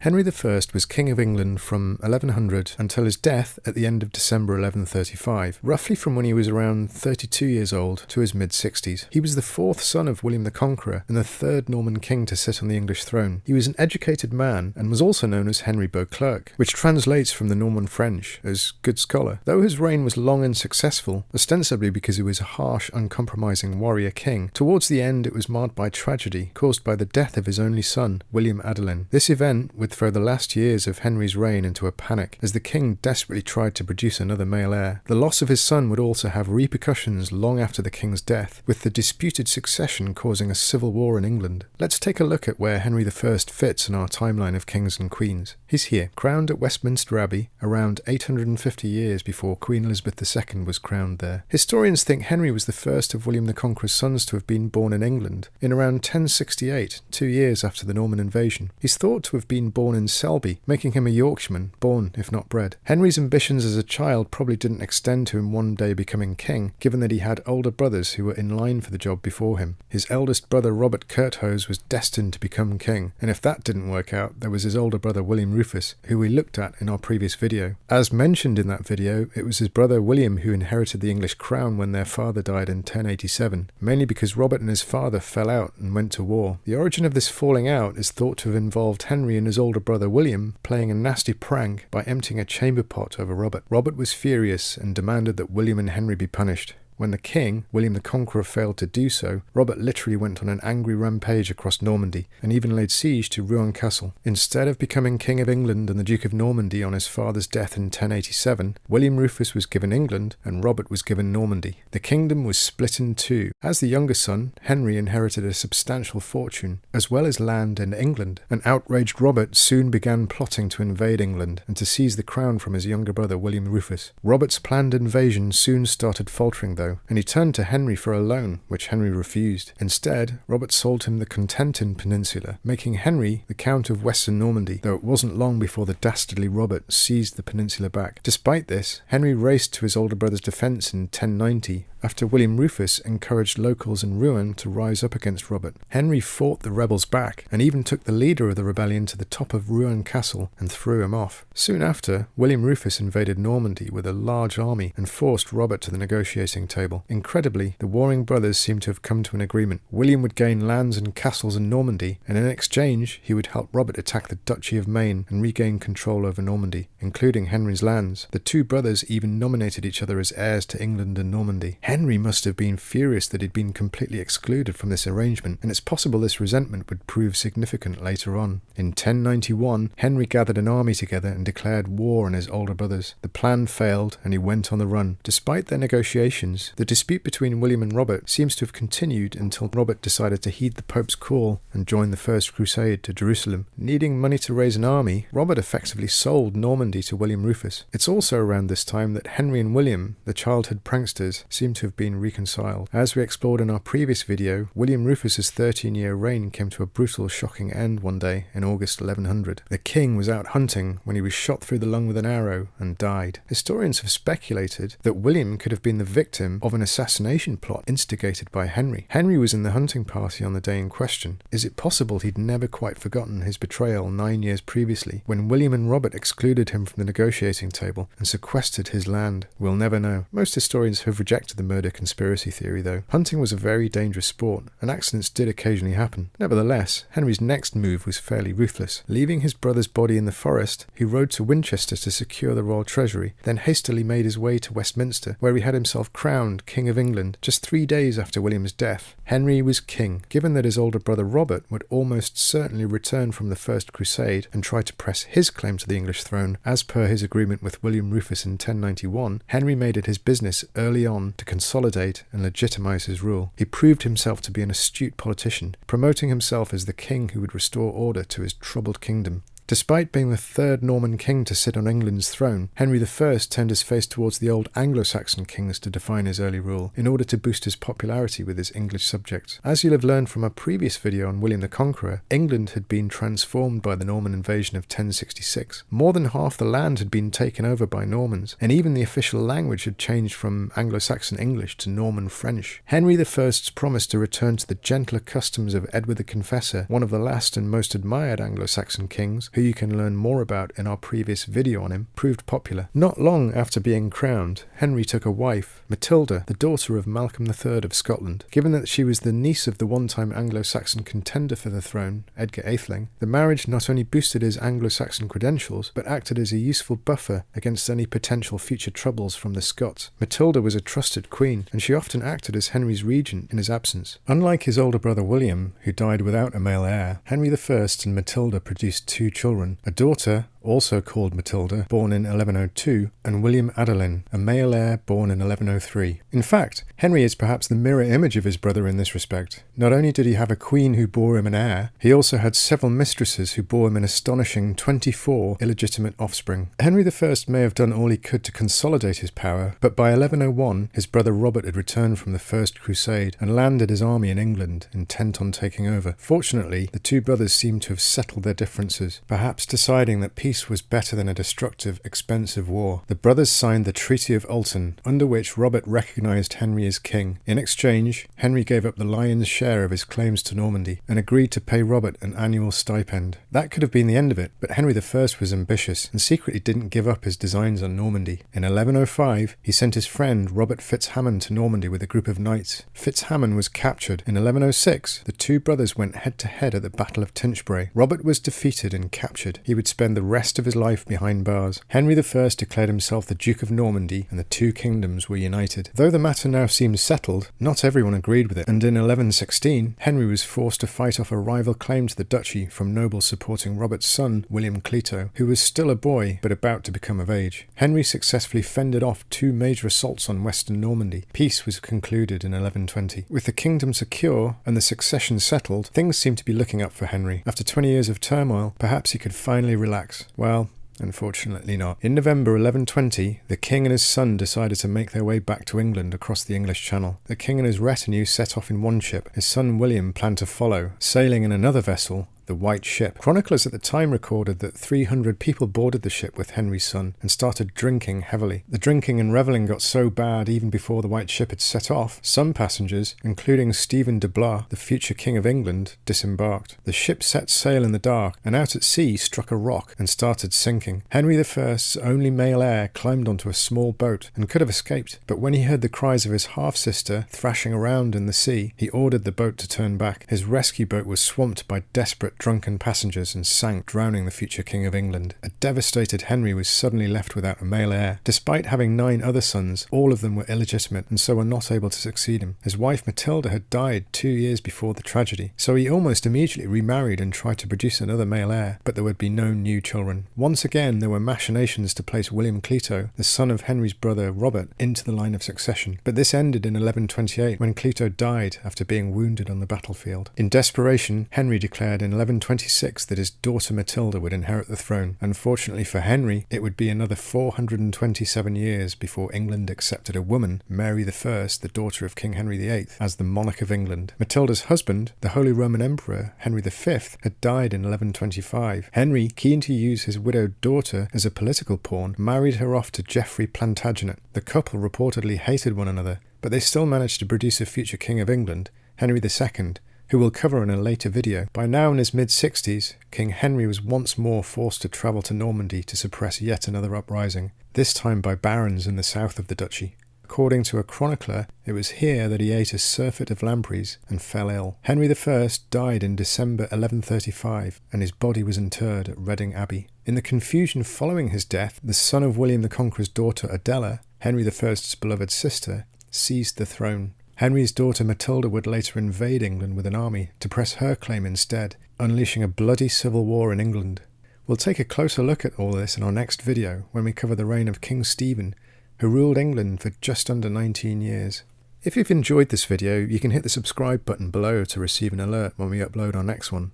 Henry I was King of England from 1100 until his death at the end of December 1135, roughly from when he was around 32 years old to his mid-60s. He was the fourth son of William the Conqueror and the third Norman king to sit on the English throne. He was an educated man and was also known as Henry Beauclerc, which translates from the Norman French as good scholar. Though his reign was long and successful, ostensibly because he was a harsh, uncompromising warrior king, towards the end it was marred by tragedy caused by the death of his only son, William Adelin. This event would throw the last years of Henry's reign into a panic, as the king desperately tried to produce another male heir. The loss of his son would also have repercussions long after the king's death, with the disputed succession causing a civil war in England. Let's take a look at where Henry I fits in our timeline of kings and queens. He's here, crowned at Westminster Abbey around 850 years before Queen Elizabeth II was crowned there. Historians think Henry was the first of William the Conqueror's sons to have been born in England in around 1068, 2 years after the Norman invasion. He's thought to have been born in Selby, making him a Yorkshireman, born if not bred. Henry's ambitions as a child probably didn't extend to him one day becoming king, given that he had older brothers who were in line for the job before him. His eldest brother Robert Curthose was destined to become king, and if that didn't work out, there was his older brother William Rufus, who we looked at in our previous video. As mentioned in that video, it was his brother William who inherited the English crown when their father died in 1087, mainly because Robert and his father fell out and went to war. The origin of this falling out is thought to have involved Henry and his older brother William playing a nasty prank by emptying a chamber pot over Robert. Robert was furious and demanded that William and Henry be punished. When the king, William the Conqueror, failed to do so, Robert literally went on an angry rampage across Normandy and even laid siege to Rouen Castle. Instead of becoming King of England and the Duke of Normandy on his father's death in 1087, William Rufus was given England and Robert was given Normandy. The kingdom was split in two. As the younger son, Henry inherited a substantial fortune, as well as land in England. An outraged Robert soon began plotting to invade England and to seize the crown from his younger brother William Rufus. Robert's planned invasion soon started faltering though, and he turned to Henry for a loan, which Henry refused. Instead, Robert sold him the Cotentin Peninsula, making Henry the Count of Western Normandy, though it wasn't long before the dastardly Robert seized the peninsula back. Despite this, Henry raced to his older brother's defence in 1090, after William Rufus encouraged locals in Rouen to rise up against Robert. Henry fought the rebels back, and even took the leader of the rebellion to the top of Rouen Castle and threw him off. Soon after, William Rufus invaded Normandy with a large army and forced Robert to the negotiating table. Incredibly, the warring brothers seemed to have come to an agreement. William would gain lands and castles in Normandy, and in exchange he would help Robert attack the Duchy of Maine and regain control over Normandy, including Henry's lands. The two brothers even nominated each other as heirs to England and Normandy. Henry must have been furious that he'd been completely excluded from this arrangement, and it's possible this resentment would prove significant later on. In 1091, Henry gathered an army together and declared war on his older brothers. The plan failed, and he went on the run. Despite their negotiations, the dispute between William and Robert seems to have continued until Robert decided to heed the Pope's call and join the First Crusade to Jerusalem. Needing money to raise an army, Robert effectively sold Normandy to William Rufus. It's also around this time that Henry and William, the childhood pranksters, seem to have been reconciled. As we explored in our previous video, William Rufus's 13-year reign came to a brutal, shocking end one day in August 1100. The king was out hunting when he was shot through the lung with an arrow and died. Historians have speculated that William could have been the victim of an assassination plot instigated by Henry. Henry was in the hunting party on the day in question. Is it possible he'd never quite forgotten his betrayal 9 years previously, when William and Robert excluded him from the negotiating table and sequestered his land? We'll never know. Most historians have rejected the murder conspiracy theory though. Hunting was a very dangerous sport, and accidents did occasionally happen. Nevertheless, Henry's next move was fairly ruthless. Leaving his brother's body in the forest, he rode to Winchester to secure the royal treasury, then hastily made his way to Westminster, where he had himself crowned King of England just 3 days after William's death. Henry was king, given that his older brother Robert would almost certainly return from the First Crusade and try to press his claim to the English throne. As per his agreement with William Rufus in 1091, Henry made it his business early on to consolidate and legitimize his rule. He proved himself to be an astute politician, promoting himself as the king who would restore order to his troubled kingdom. Despite being the third Norman king to sit on England's throne, Henry I turned his face towards the old Anglo-Saxon kings to define his early rule, in order to boost his popularity with his English subjects. As you'll have learned from our previous video on William the Conqueror, England had been transformed by the Norman invasion of 1066. More than half the land had been taken over by Normans, and even the official language had changed from Anglo-Saxon English to Norman French. Henry I's promise to return to the gentler customs of Edward the Confessor, one of the last and most admired Anglo-Saxon kings, who you can learn more about in our previous video on him, proved popular. Not long after being crowned, Henry took a wife, Matilda, the daughter of Malcolm III of Scotland. Given that she was the niece of the one-time Anglo-Saxon contender for the throne, Edgar Atheling, the marriage not only boosted his Anglo-Saxon credentials, but acted as a useful buffer against any potential future troubles from the Scots. Matilda was a trusted queen, and she often acted as Henry's regent in his absence. Unlike his older brother William, who died without a male heir, Henry I and Matilda produced two children, a daughter, also called Matilda, born in 1102, and William Adelin, a male heir born in 1103. In fact, Henry is perhaps the mirror image of his brother in this respect. Not only did he have a queen who bore him an heir, he also had several mistresses who bore him an astonishing 24 illegitimate offspring. Henry I may have done all he could to consolidate his power, but by 1101 his brother Robert had returned from the First Crusade and landed his army in England, intent on taking over. Fortunately, the two brothers seemed to have settled their differences, perhaps deciding that peace was better than a destructive, expensive war. The brothers signed the Treaty of Alton, under which Robert recognised Henry as king. In exchange, Henry gave up the lion's share of his claims to Normandy and agreed to pay Robert an annual stipend. That could have been the end of it, but Henry I was ambitious and secretly didn't give up his designs on Normandy. In 1105, he sent his friend Robert Fitzhamon to Normandy with a group of knights. Fitzhamon was captured. In 1106, the two brothers went head-to-head at the Battle of Tinchebray. Robert was defeated and captured. He would spend the rest of his life behind bars. Henry I declared himself the Duke of Normandy, and the two kingdoms were united. Though the matter now seemed settled, not everyone agreed with it, and in 1116, Henry was forced to fight off a rival claim to the duchy from nobles supporting Robert's son, William Clito, who was still a boy but about to become of age. Henry successfully fended off two major assaults on western Normandy. Peace was concluded in 1120. With the kingdom secure and the succession settled, things seemed to be looking up for Henry. After 20 years of turmoil, perhaps he could finally relax. Well, unfortunately not. In November 1120, the king and his son decided to make their way back to England across the English Channel. The king and his retinue set off in one ship. His son William planned to follow, sailing in another vessel, the White Ship. Chroniclers at the time recorded that 300 people boarded the ship with Henry's son and started drinking heavily. The drinking and revelling got so bad even before the White Ship had set off, some passengers, including Stephen de Blois, the future King of England, disembarked. The ship set sail in the dark and out at sea struck a rock and started sinking. Henry I's only male heir climbed onto a small boat and could have escaped, but when he heard the cries of his half-sister thrashing around in the sea, he ordered the boat to turn back. His rescue boat was swamped by desperate drunken passengers and sank, drowning the future King of England. A devastated Henry was suddenly left without a male heir. Despite having 9 other sons, all of them were illegitimate and so were not able to succeed him. His wife Matilda had died 2 years before the tragedy, so he almost immediately remarried and tried to produce another male heir, but there would be no new children. Once again, there were machinations to place William Clito, the son of Henry's brother Robert, into the line of succession, but this ended in 1128 when Clito died after being wounded on the battlefield. In desperation, Henry declared in 1126 that his daughter Matilda would inherit the throne. Unfortunately for Henry, it would be another 427 years before England accepted a woman, Mary I, the daughter of King Henry VIII, as the monarch of England. Matilda's husband, the Holy Roman Emperor Henry V, had died in 1125. Henry, keen to use his widowed daughter as a political pawn, married her off to Geoffrey Plantagenet. The couple reportedly hated one another, but they still managed to produce a future King of England, Henry II, who we'll cover in a later video. By now in his mid-60s, King Henry was once more forced to travel to Normandy to suppress yet another uprising, this time by barons in the south of the duchy. According to a chronicler, it was here that he ate a surfeit of lampreys and fell ill. Henry I died in December 1135, and his body was interred at Reading Abbey. In the confusion following his death, the son of William the Conqueror's daughter Adelin, Henry I's beloved sister, seized the throne. Henry's daughter Matilda would later invade England with an army to press her claim instead, unleashing a bloody civil war in England. We'll take a closer look at all this in our next video when we cover the reign of King Stephen, who ruled England for just under 19 years. If you've enjoyed this video, you can hit the subscribe button below to receive an alert when we upload our next one.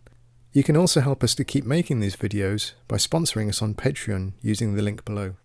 You can also help us to keep making these videos by sponsoring us on Patreon using the link below.